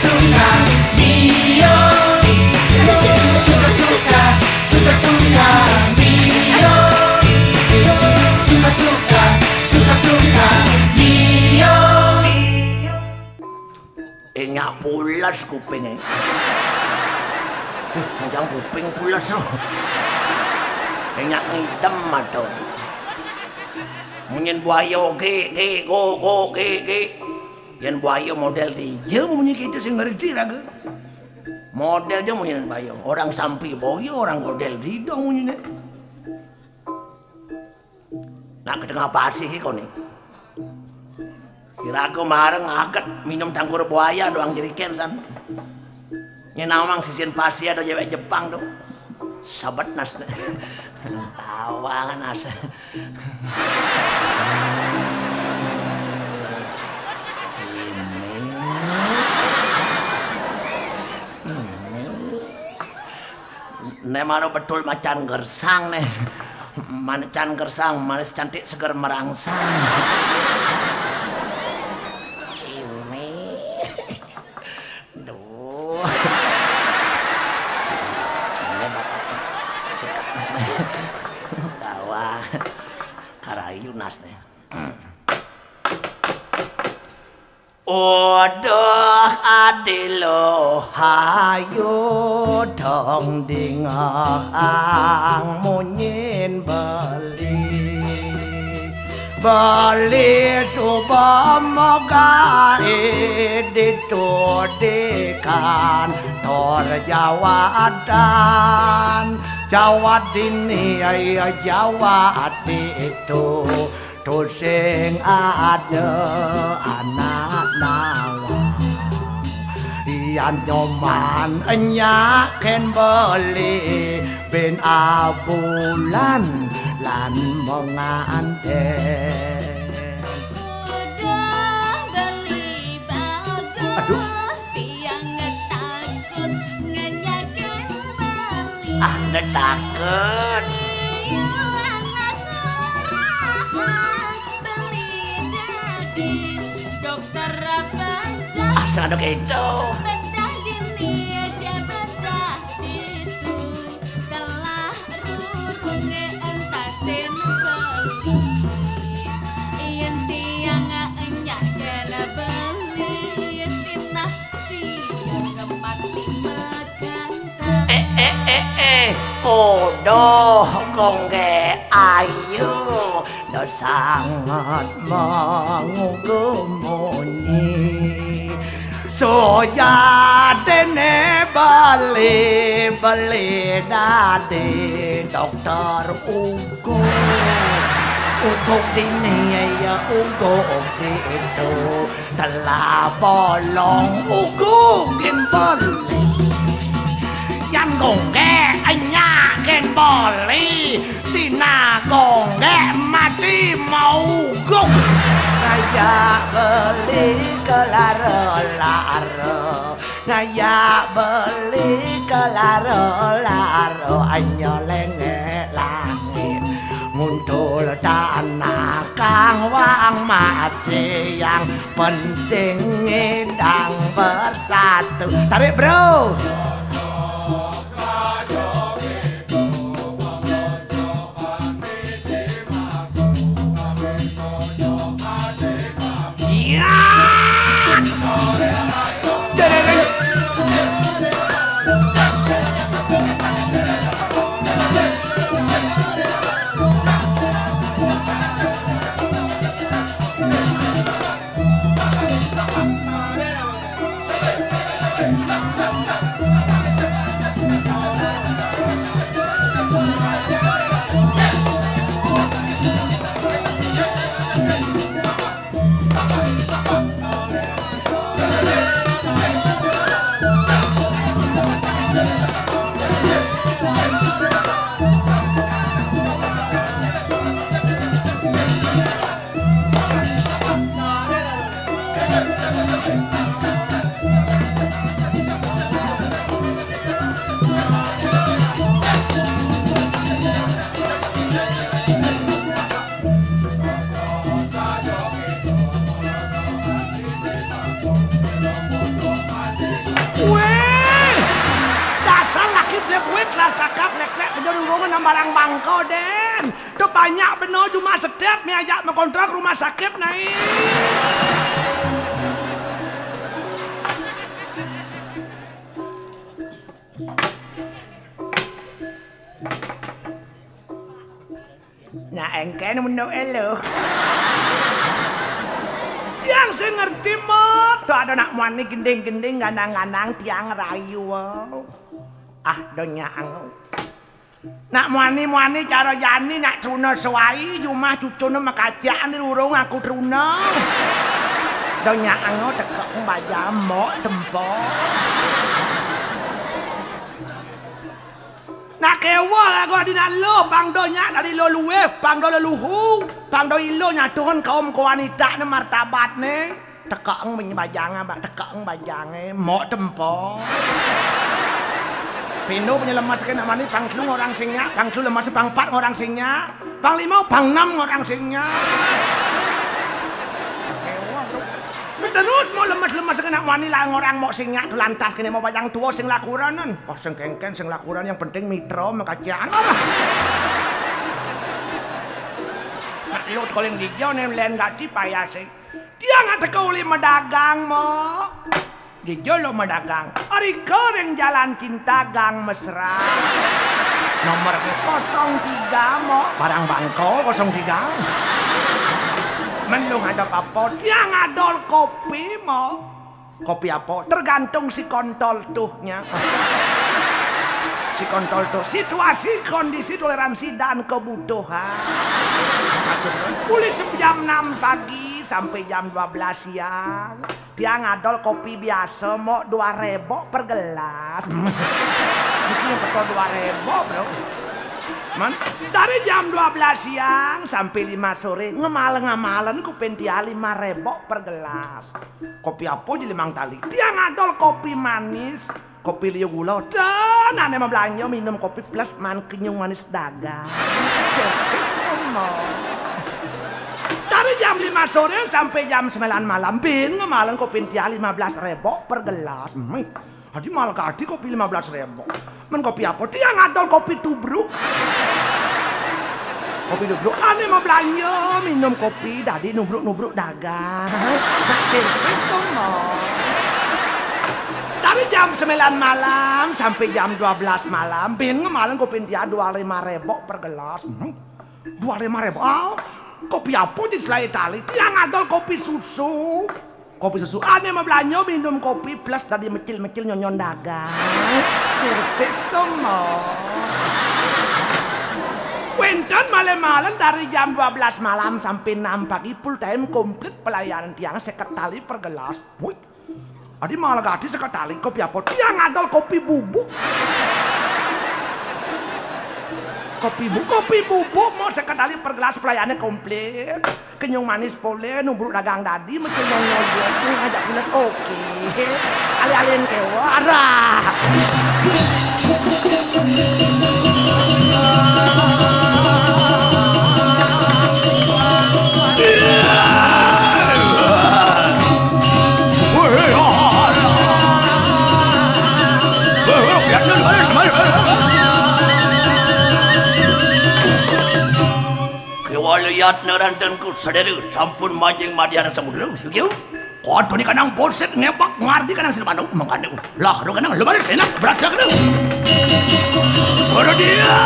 suka Dio, suka Dio, suka Dio. Nyak pulas kupingnya. Jangan kuping pulas oh. Nyak ngidam atau. Munyin buaya go. Yang buaya model dia munyin kita sih ngerti raga. Model aja munyin buaya. Orang sampai buaya, orang model di dong munyin. Nak ketengah pasih kau nih. Kira aku mareng aget minum tangkur buaya doang jeriken san. Nyenamang sisin pasir ada cewek Jepang tuh. Sabat nas. Tawa nas. Nemaro betul macan gersang nih. Macan gersang manis cantik seger merangsang. Nasne. Odoh adilo hayo dong dingang munyin beli subama ditudikan tor Jawa dini ya Jawa itu tuh sing ada anak nawa yang nyoman nyaken beli ben abulan lan menganten udah beli bagus. Aduh. Tiang ngetakut ngenyakin beli ngetakut sadok itu bedah gini aja bedah itu telah rurungnya entasin beli iyan tiang enyak kena beli tinah tiang mati meganta odoh kongge ayu do sangat mengugumuni soya dene beli dade dokter ugo dini ya ugo itu telah bolong ugo beli yang gongge nyaken boli sina gongge mati mau gong ngaya beli kelaro ngaya beli kelaro anyo lenge langit muncul tanah kang wang masih yang penting ngedang bersatu tarik bro. kue kelas kakap lek-lek penjuru rumah nang barang bangko den. Tuh banyak bener cuma sedep mi ajak mengontrak rumah sakit naik. Nah engken menurut elo. Yang saya ngerti mah, tuh ada nak muani gending-gending gandang-gandang tiang rayu. Ah donya angu. Nak muani cara jani nak truna sewai cuma cucuna makajaan di urung aku truna. Donya angu tekek baja mok tempo. Nak kewa aku di nalo bang donya dari lo luwe bang do leluhu bang do ilo nyatuhun kaum wanita ne martabat ne tekeng menyebajang bang tekeng bajange mok tempo. Pino punya lemas kena mani bang telu orang singnya bang telu lemas bang 4 orang singnya bang 5 bang 6 orang singnya. Terus mau lemas-lemas kena wani lah orang mau singnya tu lantah kena mau bajang tua sing lakuranan. Oh sing kengken sing lakuran yang penting mitra makajaan apa. Nak lot koleng hijau nih len gati payah sih. Dia nggak tekuli medagang mo. Hijau lo medagang. Ari goreng jalan cinta gang mesra. Nomor 03 mo. Barang bangko 03. Mendung ada apa? Dia ngadol kopi mau. Kopi apa? Tergantung si kontol tuhnya. Si kontol tuh situasi, kondisi, toleransi dan kebutuhan. Maksudnya, boleh jam 6 pagi sampai jam 12 siang. Dia ngadol kopi biasa mau 2.000 per gelas. Di sini betul 2.000 bro. Man, dari jam 12 siang sampai 5 sore ngemalen ku pentia 5.000 per gelas. Kopi apa jadi mang tali? Dia ngadol kopi manis, kopi liu gula dan ane mau belanja minum kopi plus man kenyung manis dagang. Servis tomo. Dari jam 5 sore sampai jam 9 malam bin ngemalen ku pentia 15.000 per gelas. Hadi malah kadi kopi 15.000. Men kopi apa? Dia ngadol kopi tubruk. Kopi tubruk. Ane mau belanja minum kopi dari nubruk-nubruk dagang. Nak servis tuh mau. Dari jam 9 malam sampai jam 12 malam. Bin ngemalan kopi dia 25.000 per gelas. 25.000. Oh, kopi apa jadi selain tali? Dia ngadol kopi susu. Kopi susu, ane mau belanja minum kopi plus tadi mecil-mecil nyonyon dagang. Servis dong mau. Wenten malam-malam dari jam 12 malam sampai 6 pagi full time komplit pelayanan tiang 50 tali per gelas. Wih, adi malah gadi 50 tali kopi apa? Dia ngadol kopi bubuk. Kopi bubuk mau 50 tali per gelas pelayanannya komplit. Kenyung manis boleh, nubruk dagang dadi, mencel nyong yes, ngajak pulas oke. Ali-alien kewa, arah. Lihat nerantanku sadari sampun manjing madiara samudra yuk kodo ni kanang boset ngebak ngardi kanang silmanu mengandung lah do kanang lebar senak berasa kanang kodo dia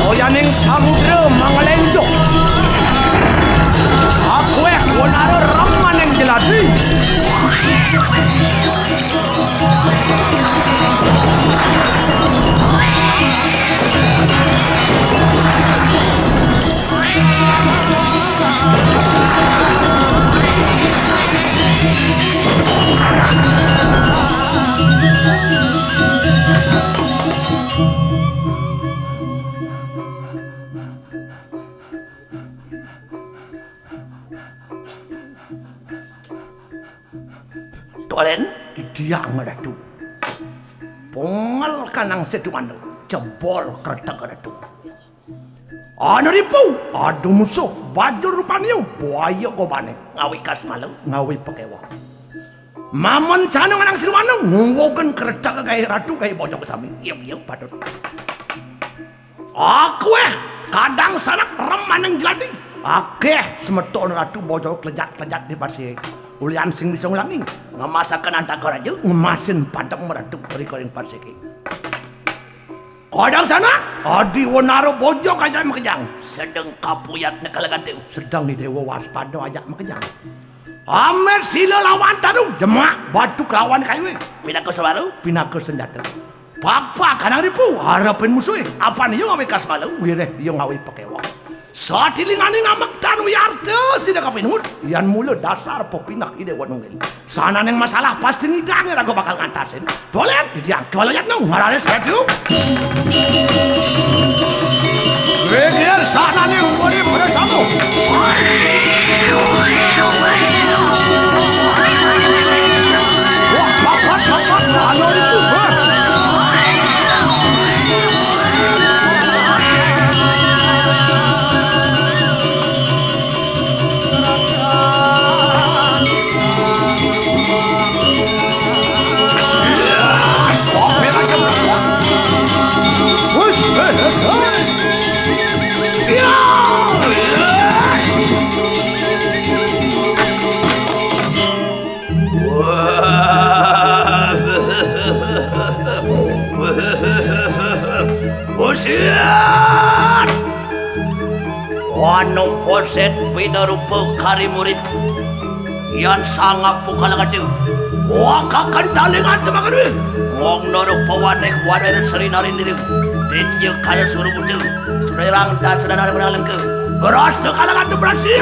Oyaning samudra mangalenjo. Aku wanara raman yang jelas. dia ngeratu. Pongal kanang seduman jebol kretek ratu. Anu ripu, aduh musuh, baju rupanya buaya gobane, ngawi kas malu, ngawi pekewa. Mamon sana nganang silwano, ngowoken kretek kaya ratu kaya bojong sami, iya patut. Aku kadang sanak remaneng jeladi, akeh semeton ratu bojong kelejat-kelejat di parsi. Ulian sing bisa ngulangi, ngemasakan antakor aja, ngemasin padam ratu rikoring parsi. Kadang sana, adi wonaro bojok aja makejang. Sedang kapuyat nekalagan tu. Sedang di dewa waspada aja makejang. Amer sila lawan taru, jemak batu lawan kayu. Pinaka sebaru, pinaka senjata. Papa kanang ripu, harapin musuh. Apa nih yang ngawi kas malu? Wire yang ngawi pakewa. Saat ilingani ngamak tanu yarte sida kapinun. Yan mulut dasar popinak ide wanungil. Sana neng masalah pasti ngidangnya ragu bakal ngantasin. Dolen didiang dolayat nung ngarane saya tu. Wegian sana neng kori pada samu. Wah papat alo itu. Usian Wano poset pinarupa kari murid Yan sangap pukalangadu Wakakan talingan temagadu Wong narupa wanek wadah seri narin diri Ditya kaya suruh mudu Serang dasar narin menalang ke Berasa kalangadu berasi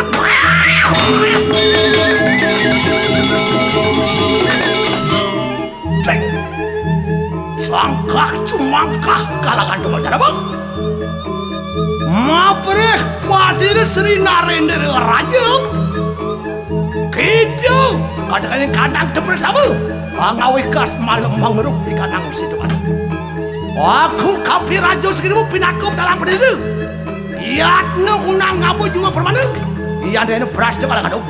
Cek Sangkah cumangkah kalangan teman-teman bang. Mapreh padir Sri Narendra Raja. Gitu, kadang-kadang bersama. Angawi kas malam mengeruk di kanang si depan. Aku kapi raja sekirimu pinakup dalam berdiri. Iat nungunang ngabu juga permana. Iya ada beras juga kadang-kadang.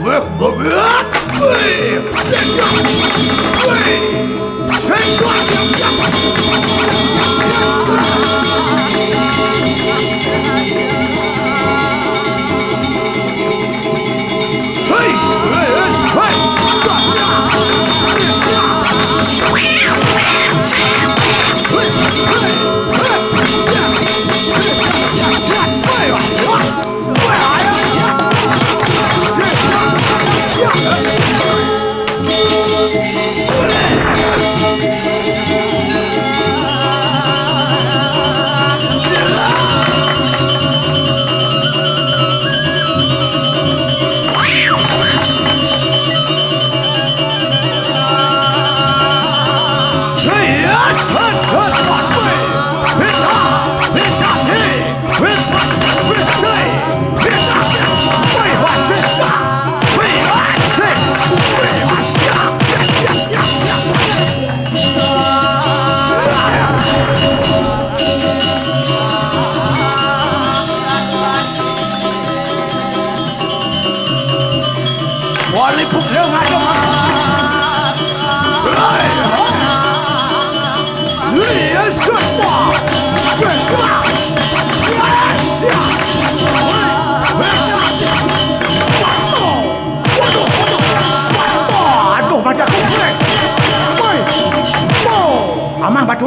Amah batu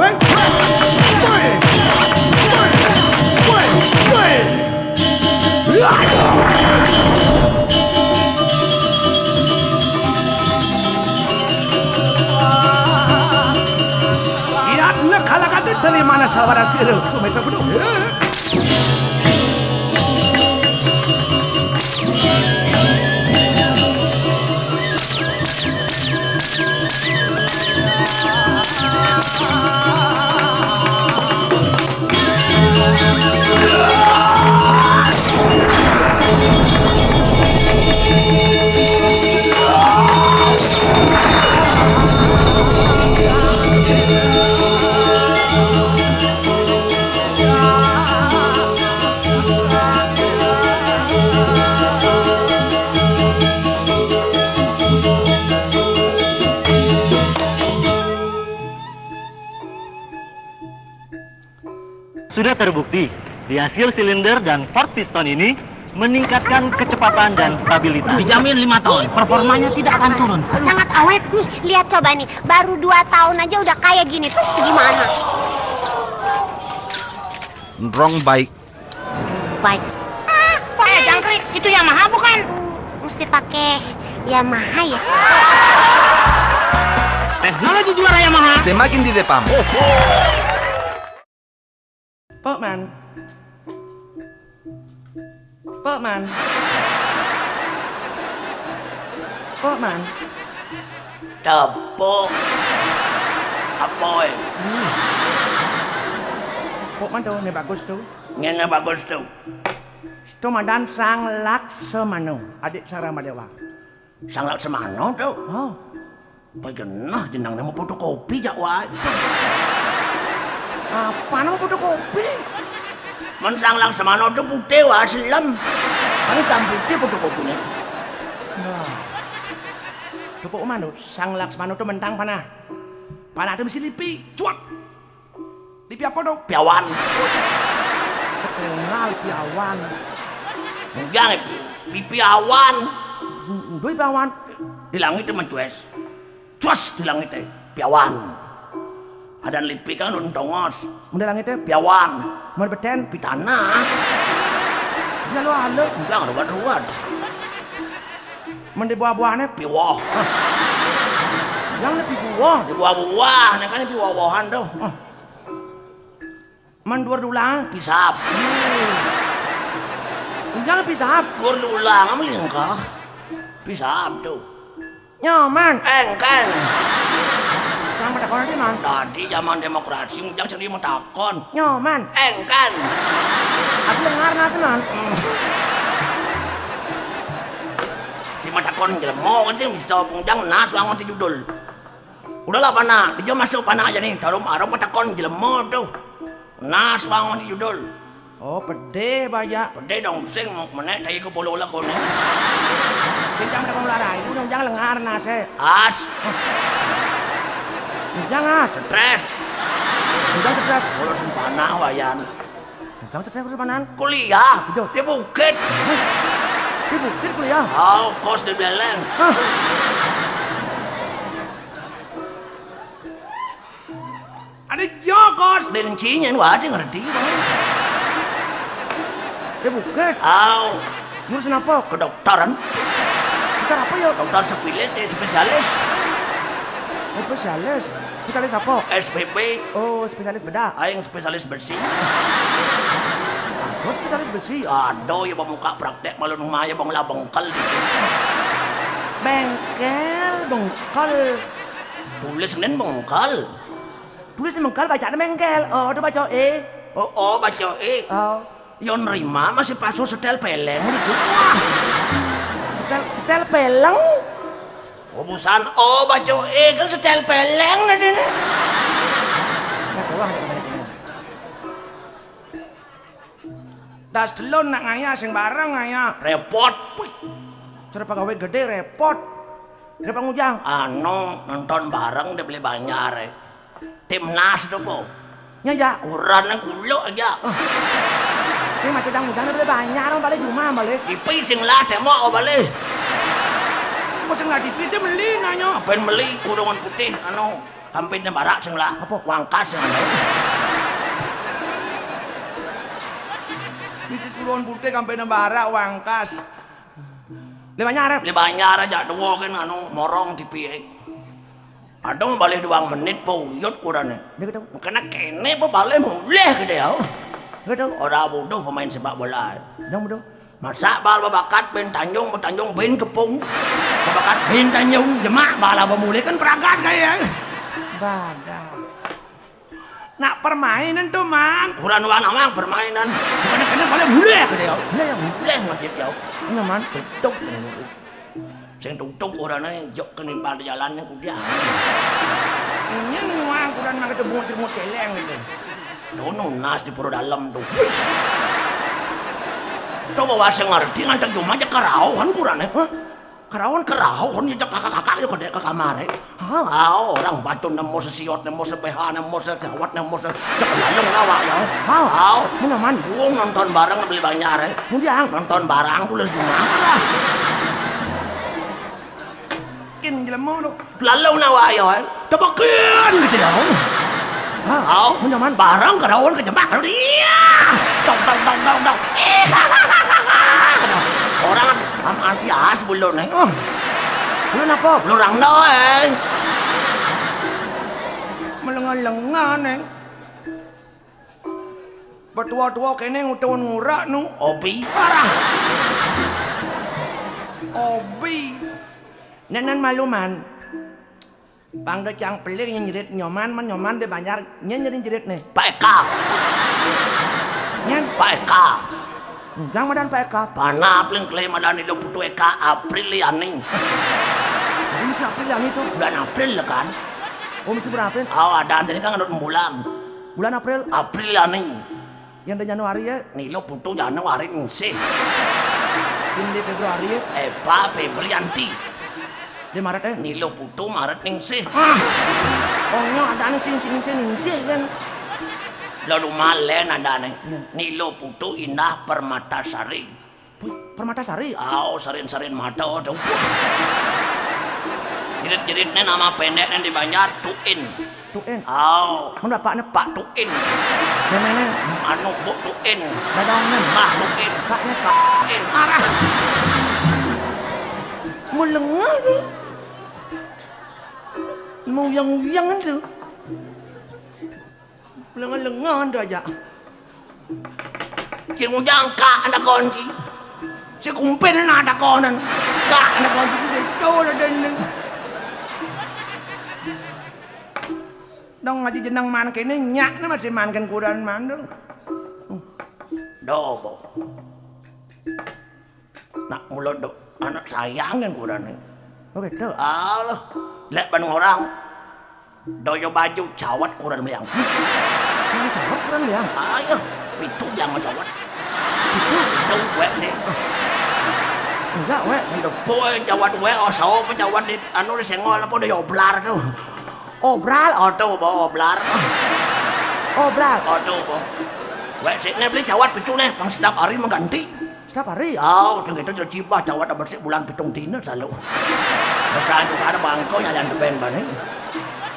Iratna kalakatu dari mana sawara siril sumeta kudu. Sudah terbukti, di hasil silinder dan fork piston ini meningkatkan kecepatan dan stabilitas. Dijamin 5 tahun, performanya tidak akan turun. Sangat awet nih, lihat coba nih, baru 2 tahun aja udah kayak gini tuh gimana? Wrong bike. Baik. Jangkrik, itu Yamaha bukan? Mesti pakai Yamaha ya? Teknologi juara Yamaha. Semakin di depan. Pokman. Pokman. Pokman. Tepuk. Apoy. Pokman tuh, ini bagus tuh. Ini bagus tuh. Komandan Sang Laksamana, adik Saramadewa. Sang Laksamana tuh? Oh. Bagaimana jenang nama fotokopi jak wae. Apa nama fotokopi? Men Sang Laksamana tuh putih wah selam. Kan hitam putih fotokopinya. Nah. Tepuk mana tuh? Sang Laksamana tuh mentang panah. Panah tuh mesti lipi, cuak. Lipi apa tuh? Piawan. Kenal piawan. Enggak, pipi awan. Doi piawan. Di langit itu mencues. Cuas di langit itu piawan. Ada lipi kan untongos. Di langit itu piawan. Mau beten pitana. Ya lo halo. Enggak ruwet-ruwet. Di buah-buahnya piwoh. Yang lebih buah. Di buah-buah. Ini kan piwoh-buahan tuh. Mendur dulang pisap. Jangan pisap. Dur dulang melingkah. Pisap tuh. Nyaman. Engken. Sama takon di man. Tadi zaman demokrasi jangan sendiri mau takon. Nyaman. Engken. Aku dengar nasenan. Si matakon jelemo kan sih bisa pungjang nas wangon si judul. Udahlah pana, dia masuk pana aja nih. Taruh arang matakon jelemo tuh. Nas wangon si judul. Oh, pede banyak. Pede dong, sing menek kayak ke polo lakon. Jangan ada larai, itu jangan lengar nase. As. Jangan stres. Jangan stres. Kalau sempana wayan. Jangan stres sempanan. Kuliah. Di bukit. Di bukit kuliah. Oh, kos di Beleng. Ada jokos. Bencinya wah aja ngerti. Dia bukan. Aw. Jurusan apa? Kedokteran. Dokter apa ya? Dokter spesialis. Oh, spesialis. Spesialis apa? SPP. Oh, spesialis bedah. Aing spesialis bersih. Oh, spesialis bersih. Aduh, ya pemuka praktek malu maya bangla bengkel. Bengkel, bengkel. Tulis nen bengkel. Tulis bengkel, bacaan bengkel. Oh, udah baca E. Oh, baca E. Oh. Yon nerima masih pasu setel peleng gitu. Wah. Setel peleng. Oh busan oh baca kan setel peleng tadi. Das telon nak ngaya sing barang ngaya. Repot. Cara pegawai gede repot. Repot ngujang. Anu nonton bareng dia beli banyak. Timnas tuh po. Nya ukuran yang kulo aja. Sing macam jangan boleh banyak orang balik rumah balik. Tipi sing lah demo balik. Kau sing lah tipi sing beli nanya. Ben beli kurungan putih anu kampanye barak sing lah. Apa wangkas sing ada. Biji kurungan putih kampanye barak wangkas. Le banyak arep. Le banyak aja dua kan anu morong tipi. Ada balik 2 menit puyut kurangnya. Dia kata kena kene apa balik mulai gede ya. Gitu, orang bodoh pemain sepak bola. Yang bodoh. Masa bal babakat Ben Tanjung Ben Kepung. Babakat Ben Tanjung jemak bala pemulih kan peragat kayak. Bagat. Nak permainan tuh man. Kurang warna mang permainan. Bukan kena bala mulai gede ya. Mulai ngajib ya. Ini man tutup. Sing tutup orangnya jok kenimpa di jalannya kudia. Ini nuang kurang mang ketemu celeng gitu. Dono nas di pura dalam tuh. Coba bahasa ngerti ngantek cuma aja karauhan kurang ya. Keraon nyejak kakak-kakak yuk ke kamar. Orang batu nemo sesiot nemo sebeha nemo segawat nemo sekelalung awak ya. Menaman buang nonton bareng beli banyak. Kemudian nonton barang tulis di mana. Kin jelemu lalu nawa ya. Tebakin gitu ya. Menaman barang keraon kejebak dia. Dong. Orang anti as belum nih. Belum apa? Belum orang doang. Melengah-lengah nih. Bertua-tua kene ngutun ngurak nu. Obi parah. Obi. Nenan maluman. Bang Docang pelik nyerit nyoman deh banyak nyerit jerit nih. Pak Eka. Nyen Pak Eka. Yang madan Pak Eka. Pana apling klaim madan itu putu Eka Apriliani. Ini si Apriliani itu bulan April kan? Oh masih bulan April? Ada ini kan ngadut bulan. Bulan April? Apriliani. Yang di Januari ya? Nilo putu Januari sih. Ini di Februari ya? Eva Febrianti. Di Maret ya? Nilo putu Maret ningsih. Oh nya ada nih ningsih kan? Lalu malen ada nih. Nilo putu Indah Permatasari. Permatasari? Sarin mata tuh. Jerit-jeritnya nama pendeknya di Banjar Tuin. Mana Pak Pak Tuin. Nenek anu Bu Tuin. Dadangnya Mah Tuin. Kaknya Tuin. Arah. Melengah tuh. Mau yang itu. Lengah anda aja. Cing ujang kak anda kunci. Si kumpin ada konan. Kak anda kunci itu ada dendeng. Dong ngaji jenang man kene nyak na masih mankan kudan man dong. Dobo. Nak mulut do anak sayang kan kudan ni. Oh gitu. Allah. Lek ban orang. Doyo baju cawat kudan meliang. Yang cawat kudan meliang. Ayo, pitu yang cawat. Pitu wek sih. Enggak wek, sendok boy cawat wek oso cawat di anu di sengol apa doyo blar tuh. Obral, auto oblar. Auto. Wek sih beli cawat pitu nih, pang setiap hari mengganti. Setiap hari? Sehingga itu tercibah cawat bersih bulan pitung dina selalu. Besar juga ada bangko yang ben bani.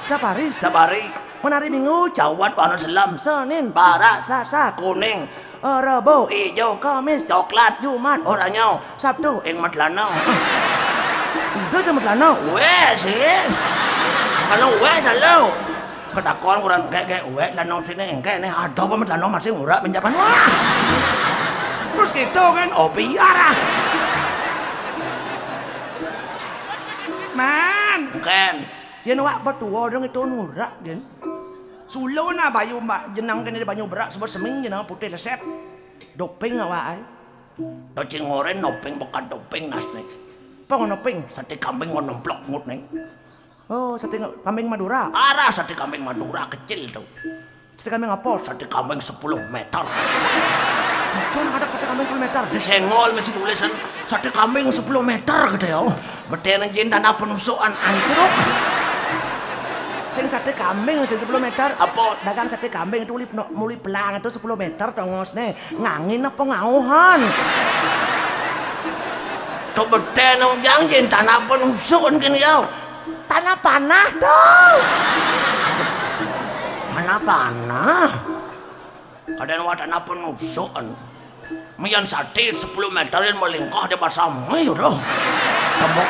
Setiap hari. Menari Minggu cawat anu selam, Senin bara, Selasa kuning, Rabu hijau, Kamis coklat, Jumat oranye, Sabtu mat lanau. Udah sama lanau. Weh sih. Kalau weh selalu. Ketakon kurang kayak weh lanau sini engke nih ada apa lanau masih murah pinjaman. Wah. Terus gitu kan opi arah. Man, kan. Yan wak batua dong itu murah kan. Sulo na bayu mbak jenang kan di banyu berak sebab seming jenang putih leset. Doping awak ay. Do cingoren noping bukan doping nas nih. Apa noping? Sate kambing ngonomplok ngut nih. Oh, sate kambing Madura. Arah sate kambing Madura kecil tuh. Sate kambing apa? Sate kambing 10 meter. Jangan ada sate kambing 10 meter. Di sengol masih tulisan sate kambing 10 meter gitu ya. Bertena jin tanah penusukan anjruk. Sing sate kambing 10 meter. Apa dagang sate kambing itu muli pelang itu 10 meter tongos nih. Ngangin apa ngauhan. Tuh bertena jin tanah penusukan kan ya. Tanah panah tuh. Tanah panah. Kadang wa tanah penusukan. Mian sate 10 meter yang melingkah di bahasa mai udah. Tembok.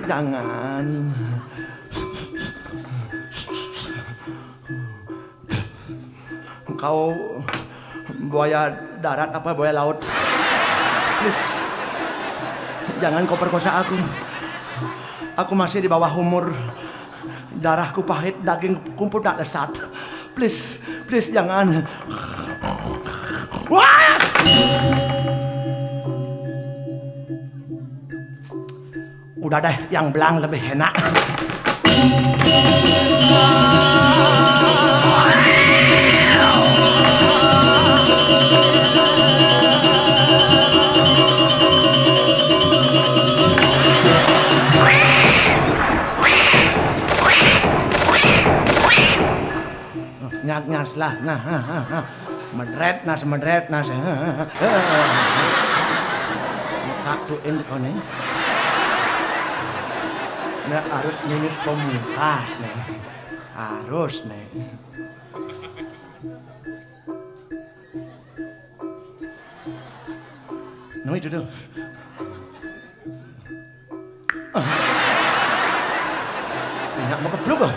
Jangan. Kau buaya darat apa buaya laut? Please, jangan kau perkosa aku. Aku masih di bawah umur. Darahku pahit, dagingku pun tak lesat. Please, please jangan. Wah! Udah deh, yang belang lebih enak. Nyas lah, nah, medret nas, Kakuin kau nih. Nah, harus minus pemungkas nih, harus nih. No itu tuh. Enggak mau kebluk kok.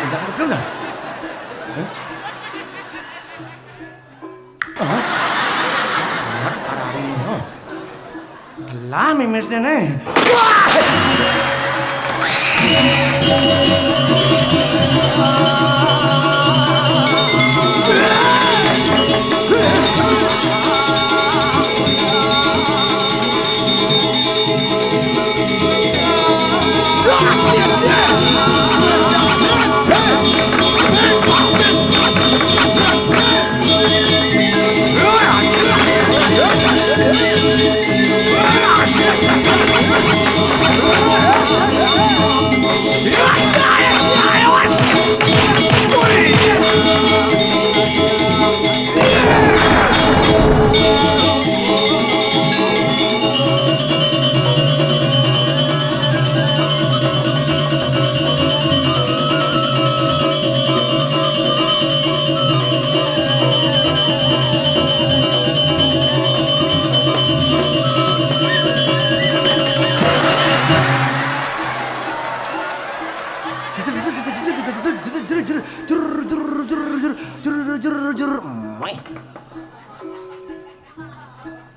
Enggak kebluk dah. Kararino. Lah mimisnya nih.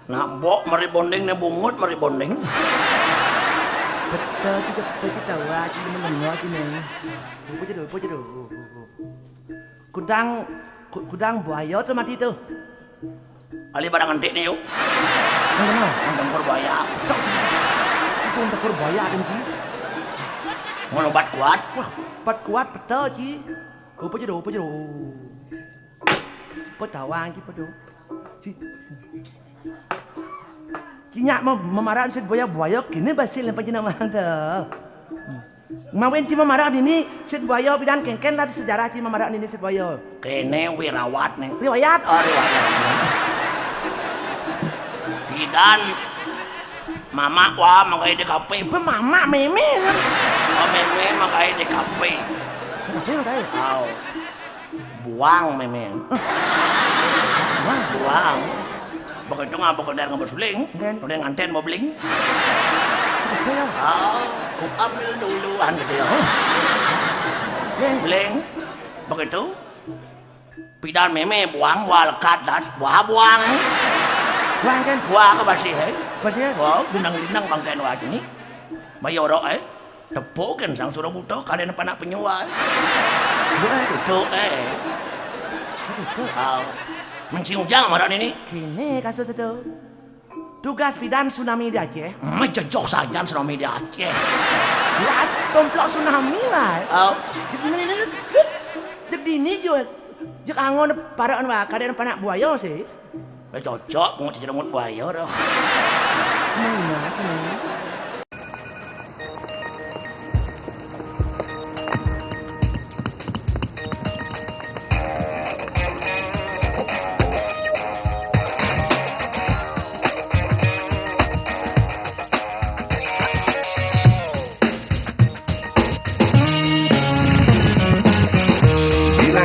Nabok mari bonding nih bungut mari bonding. Betul juga betul tahu aja menengok ini. Puji do. Kudang buaya tuh mati tuh. Ali barang antik nih yuk. Mana? Mandang buaya. Itu untuk buaya kan Ci? Mau lompat kuat? Wah, bat kuat betul Ci. Puji do. Petawang Ci pedo. Cinyak memarahan set buaya kini basil yang panjang nama tuh. Mawin Ci memarahan ini set buaya pidan kengken lah sejarah Ci memarahan ini set buaya. Kene wirawat nih. Riwayat. Oh riwayat. Pidan mama wah makai di kafe. Mama meme. Oh meme makai di kafe. Kafe makai. Oh. Buang meme. Buang. Begitu ngapa dari ngambil suling, udah nganten mau beling. Oh, ku ambil duluan gitu ya. Beling, begitu. Pidan meme buang, lekat das, buang. Buang kan? Buang ke bersih, bersih. Wow, dindang bangkain wajah ini. Bayorok tepukin sang suruh buto, kalian panak penyuai. Itu Oh. Mencium jangan marah ini. Kini kasus itu. Tugas bidan tsunami di Aceh. Jejok saja tsunami di Aceh. Lihat tomplok tsunami lah. Oh. Jadi ini juga. Jek angon paraan wah kadang panak buaya sih. Cocok mau jadi remut buaya dong. Semuanya.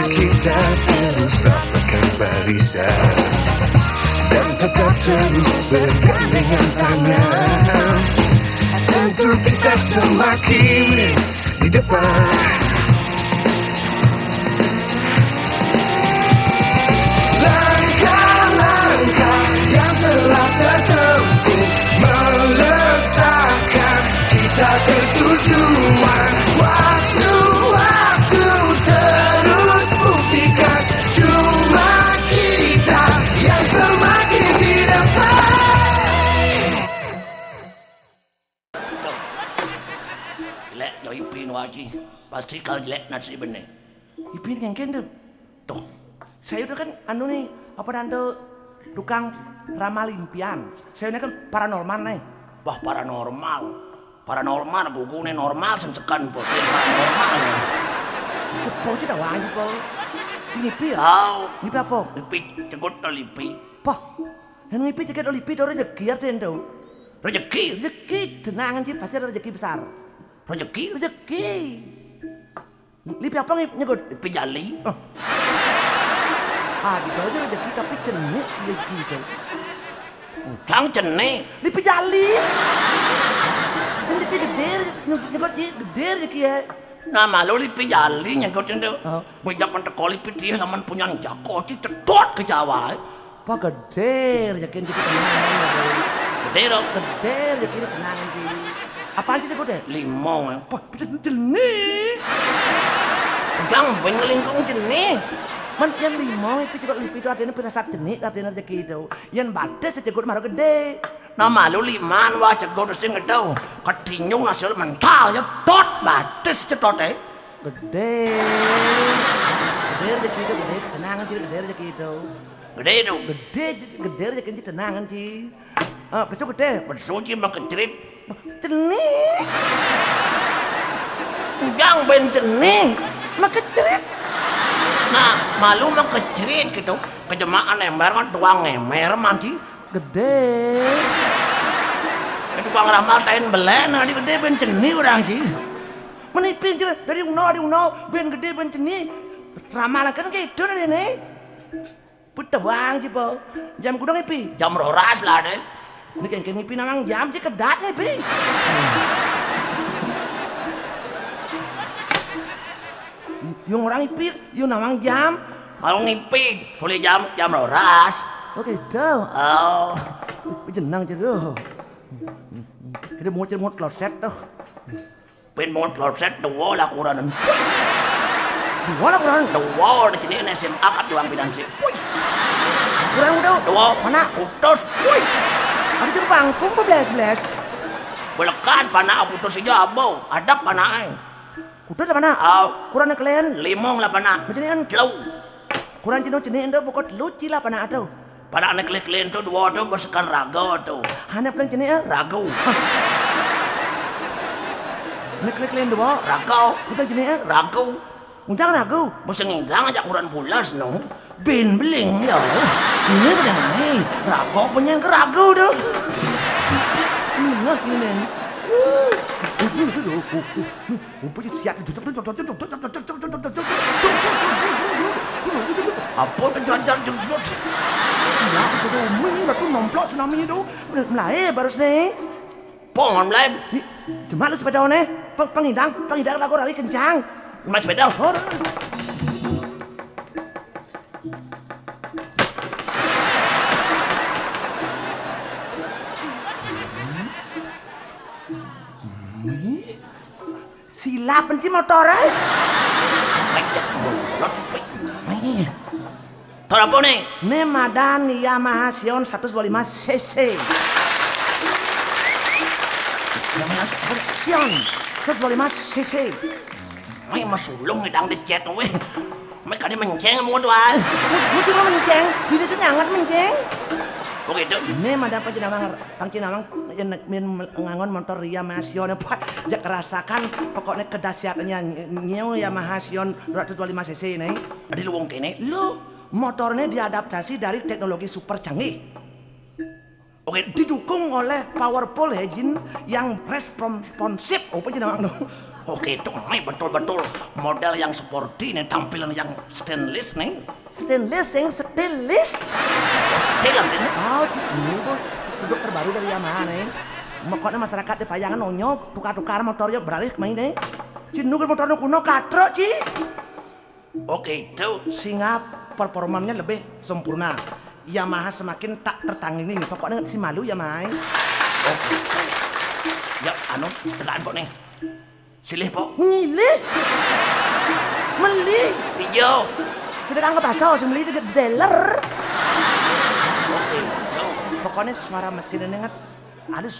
Kita terus tak akan balik. barisan dan tetap terus bergandengan tangan untuk kita semakin di depan. Langkah-langkah yang telah tertempuh meletakkan kita tertujuan. Waktu-waktu terus buktikan cuma kita yang semakin di depan. Jelek yo Ipin lagi. Pasti kalau jelek nasi bener. Ipin yang kende. Tuh. Saya udah kan anu nih, apa nanti tukang ramal impian. Saya ini kan paranormal nih. Wah paranormal. Paranormal gugune normal sencekan bos. Paranormal. Cepo cita wangi po. Ngipi ya? Ngipi apa? Ngipi cegot olipi. Pah. Yang ngipi cegot olipi itu rezeki artinya tuh. Rezeki? Rezeki. Tenangan sih pasti ada rezeki besar. Rezeki? Rezeki. Lipi apa nyegot? Lipi jali. Gitu aja rezeki tapi cenik rezeki itu. Utang cenik. Lipi jali. Lipi gede nyegot gede rezeki ya. Nama lo lipi jali nyegot itu. Bejak menteko lipi dia laman punya jako sih cedot ke Jawa. Pak gede rezeki itu tenangan. Gede dong. Gede rezeki itu tenangan sih. Apaan sih sebutnya? Limau. Pak cenik. Jangan bengelingkung cenik. Man yang limau itu juga lipi itu artinya pirasat jenik artinya rezeki itu. Yang batas cegot marah gede. Nama lu liman wah cegot sing itu. Ketinyung hasil mental ya tot batas cetot Gede. Gede rezeki itu gede tenangan sih gede rezeki itu. Gede itu. Gede rezeki itu tenangan sih. Besok gede. Besok sih mak kecerit. Jenik. Jangan ben jenik. Mak kecerit. Nah, malu mah kecerit gitu. Kejemaan ember kan tuang ember manci gede. Tukang ramal tain belen, nah di gede ben ceni orang sih. Menipin sih dari uno ben gede ben ceni. Ramal kan gitu dari ini. Putawang sih po. Jam kudang ipi. Jam roras lah deh. Ini kan ngipi namang jam sih kedat ipi. Yung orang ipir, yung namang jam. Mau ngipik, boleh jam roras. Oh gitu. Oh. Jenang ceruh. Kita mau kloset tuh. Pen mau kloset dua lah kuranan. Dua lah kuranan. Dua di sini SMA kat doang bidan sih. Kurang udah. Dua mana? Putus. Ada jeruk bangkung belas. Belekat pana putus aja abo. Adap pana Kuda ada mana? Kurang kalian limong lah pana. Macam ni kan telau. Kurang cino cini anda bukan luci lah pana atau. Pana anak kalian tu dua tu bersekan raga tu. Hanya pelan cini ragu. Anak kalian dua raga. Pelan cini ragu. Undang ragu. Bosan ngilang aja kurang pulas no. Ben beling ya. Ini kadang ni raga punya ragu tu. Nah ini. Apa terjajar jujur? Siapa tu? Mungkin tu nomplok tsunami tu. Melai baru ni. Pohon melai. Cuma lu sepeda ni. Pengindang lagu lari kencang. Mas sepeda. Sila penci motor Motor apa nih? Ini Madan Yamaha Sion 125cc. Sion 125cc. Mấy mà sủ lông người đang đi chết rồi. Mấy cái này mình chén mua đồ ai? Mua chứ mình chén. Đi đi sini hangat mình chén. Kok gitu? Ini mah dapat Cinawang ngangon motor Yamaha Sion apa? Jak rasakan pokoknya kedahsyatannya nyew Yamaha Sion 225cc ini. Tadi lu wong kene. Lu motornya diadaptasi dari teknologi super canggih. Oke, didukung oleh powerful engine yang responsif. Apa Cinawang dong? Oke itu nih betul-betul model yang sporty nih, tampilan yang stainless nih. Stainless yang stainless. Stainless ini. Oh, ini bu, produk terbaru dari Yamaha nih. Makanya masyarakat di Payangan nonyo tukar-tukar motornya beralih ke main nih. Cinu kan motornya kuno katro ci. Oke itu Singa performanya lebih sempurna. Yamaha semakin tak tertandingi. Pokoknya si malu Yamaha. oke. Ya anu tegaan kok nih. Silih po. Ngilih. Meli. Hijau. Sudah anggap asal sih beli di dealer. Oke itu. Pokoknya suara mesin ini kan halus.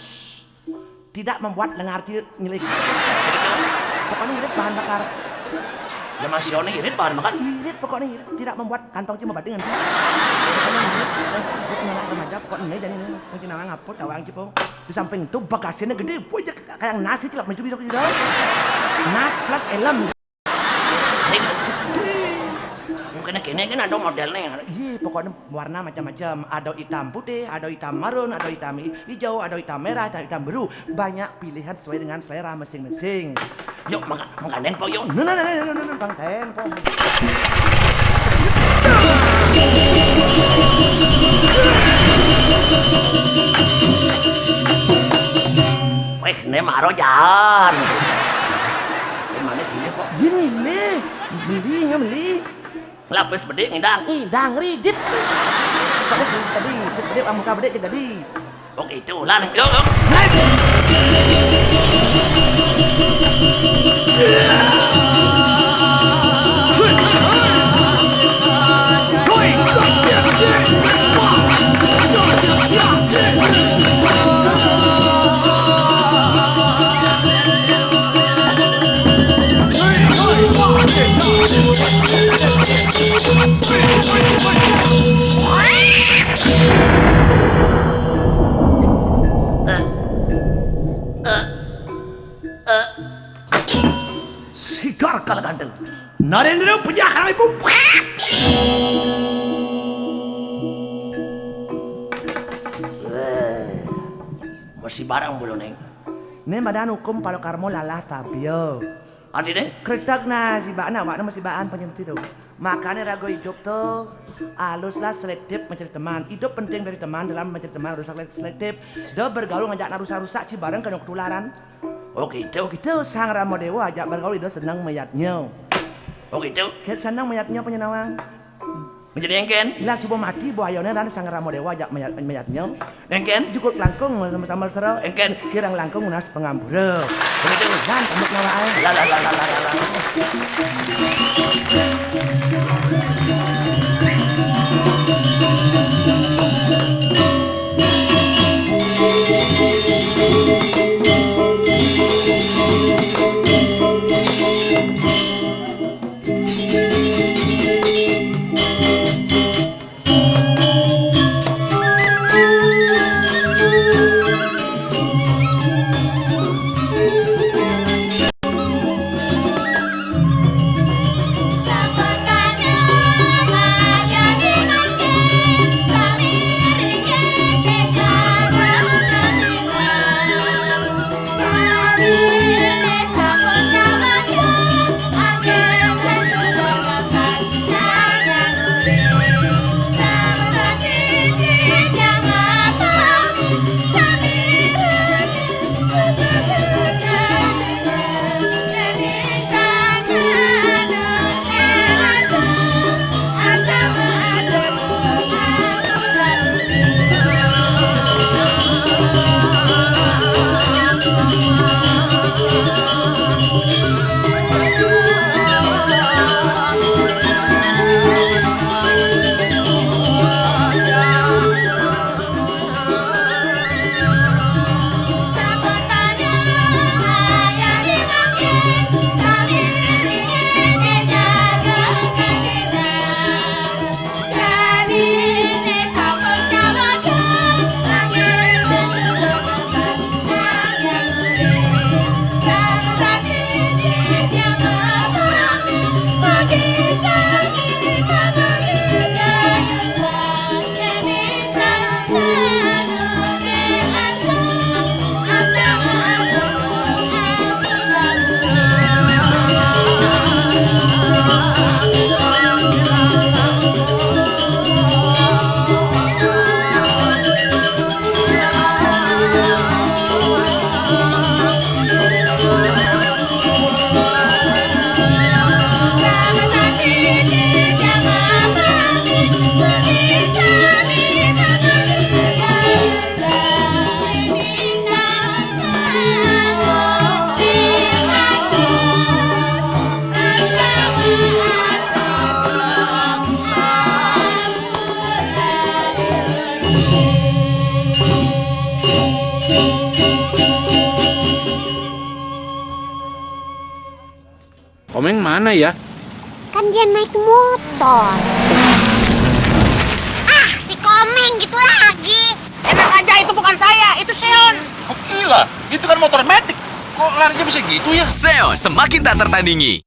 Tidak membuat lengar ngilik. Pokoknya irit bahan bakar. Ya masih ono irit bahan bakar. Irit pokoknya irit. Tidak membuat kantong cima badingan. Pokoknya irit. Buat ngelak remaja. Pokoknya ini jadi ini. Mungkin awang ngapot, awang cipo. Di samping itu bagasinya gede. Punya kayak nasi cilak mencuri di dalam. Nas plus elem. Mungkin kini kan ada modelnya. Iya, pokoknya warna macam-macam. Ada hitam putih, ada hitam marun, ada hitam hijau, ada hitam merah, ada hitam biru. Banyak pilihan sesuai dengan selera masing-masing. Yuk mengkanen po yuk. Nah, Bang Ten, po. Weh, ini maro jalan. Gimana sih po? Gini leh, beli. Lapis bedek ngidang. Idang ridit. Tadi terus bedek muka bedek jadi. Oke itu lan. Yuk. Sigar kala ganteng. Narendra penjahat ibu. Masih barang belum neng. Ini badan hukum kalau karmo lalah tapio. Adi deh. Kretek na si baan awak masih baan penyemti tu. Makanya rago hidup tuh haluslah selektif mencari teman. Hidup penting dari teman dalam mencari teman rusak selektif. Dia bergaul ngajak rusak-rusak ci bareng kena ketularan. Oke itu. Gitu sang Ramo Dewa ajak bergaul dia senang melihatnya. Oke itu. Kita senang melihatnya penyenawang. Menjadi engken. Gila si mati buayanya dan sang Ramo Dewa ajak melihatnya. Engken. Cukup langkung sama-sama seru. Engken. Kirang langkung unas pengambura. Begitu. Dan tembok nawaan. La. Sabar gimana ya? Kan dia naik motor. Ah, si Komeng gitu lagi. Enak aja, itu bukan saya, itu Seon. Oh, gila, itu kan motor metik. Kok larinya bisa gitu ya? Seo semakin tak tertandingi.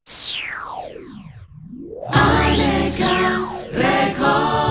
Aneka Record.